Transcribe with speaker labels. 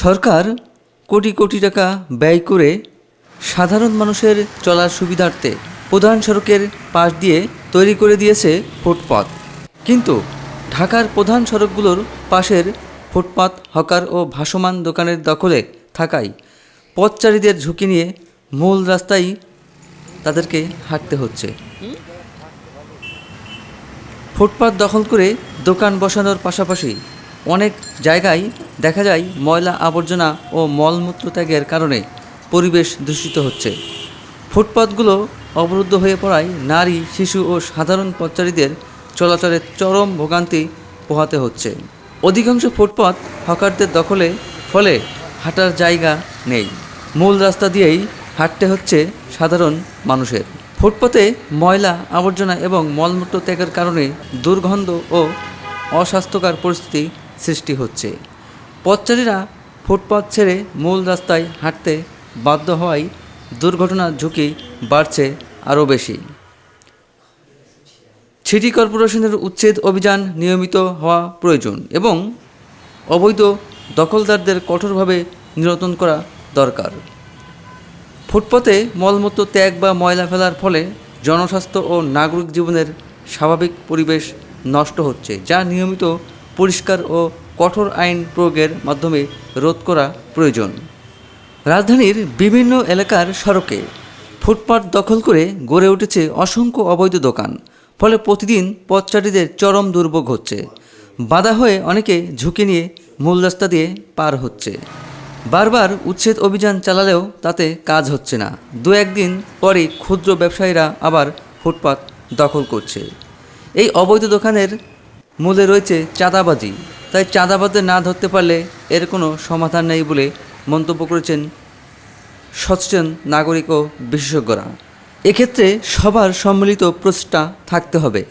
Speaker 1: সরকার কোটি কোটি টাকা ব্যয় করে সাধারণ মানুষের চলার সুবিধার্থে প্রধান সড়কের পাশ দিয়ে তৈরি করে দিয়েছে ফুটপাত। কিন্তু ঢাকার প্রধান সড়কগুলোর পাশের ফুটপাত হকার ও ভাসমান দোকানের দখলে থাকায় পথচারীদের ঝুঁকি নিয়ে মূল রাস্তায় তাদেরকে হাঁটতে হচ্ছে। ফুটপাত দখল করে দোকান বসানোর পাশাপাশি অনেক জায়গায় দেখা যায় ময়লা আবর্জনা ও মলমূত্র ত্যাগের কারণে পরিবেশ দূষিত হচ্ছে। ফুটপাতগুলো অবরুদ্ধ হয়ে পড়ায় নারী, শিশু ও সাধারণ পথচারীদের চলাচলে চরম ভোগান্তি পোহাতে হচ্ছে। অধিকাংশ ফুটপাত হকারদের দখলে, ফলে হাঁটার জায়গা নেই। মূল রাস্তা দিয়েই হাঁটতে হচ্ছে সাধারণ মানুষের। ফুটপাতে ময়লা আবর্জনা এবং মলমূত্র ত্যাগের কারণে দুর্গন্ধ ও অস্বাস্থ্যকর পরিস্থিতি সৃষ্টি হচ্ছে। পথচারীরা ফুটপাত ছেড়ে মূল রাস্তায় হাঁটতে বাধ্য হওয়ায় দুর্ঘটনার ঝুঁকি বাড়ছে আরও বেশি। সিটি কর্পোরেশনের উচ্ছেদ অভিযান নিয়মিত হওয়া প্রয়োজন এবং অবৈধ দখলদারদের কঠোরভাবে নিয়ন্ত্রণ করা দরকার। ফুটপাতে মলমূত্র ত্যাগ বা ময়লা ফেলার ফলে জনস্বাস্থ্য ও নাগরিক জীবনের স্বাভাবিক পরিবেশ নষ্ট হচ্ছে, যা নিয়মিত পরিষ্কার ও কঠোর আইন প্রয়োগের মাধ্যমে রোধ করা প্রয়োজন। রাজধানীর বিভিন্ন এলাকার সড়কে ফুটপাত দখল করে গড়ে উঠেছে অসংখ্য অবৈধ দোকান, ফলে প্রতিদিন পথচারীদের চরম দুর্ভোগ হচ্ছে। বাধা হয়ে অনেকে ঝুঁকি নিয়ে মূল রাস্তা দিয়ে পার হচ্ছে। বারবার উচ্ছেদ অভিযান চালালেও তাতে কাজ হচ্ছে না। দু একদিন পরই ক্ষুদ্র ব্যবসায়ীরা আবার ফুটপাত দখল করছে। এই অবৈধ দোকানের মূলে রয়েছে চাঁদাবাজি, তাই চাঁদাবাজদের না ধরতে পারলে এর কোনো সমাধান নেই বলে মন্তব্য করেছেন সচেতন নাগরিক ও বিশেষজ্ঞরা। এক্ষেত্রে সবার সম্মিলিত প্রচেষ্টা থাকতে হবে।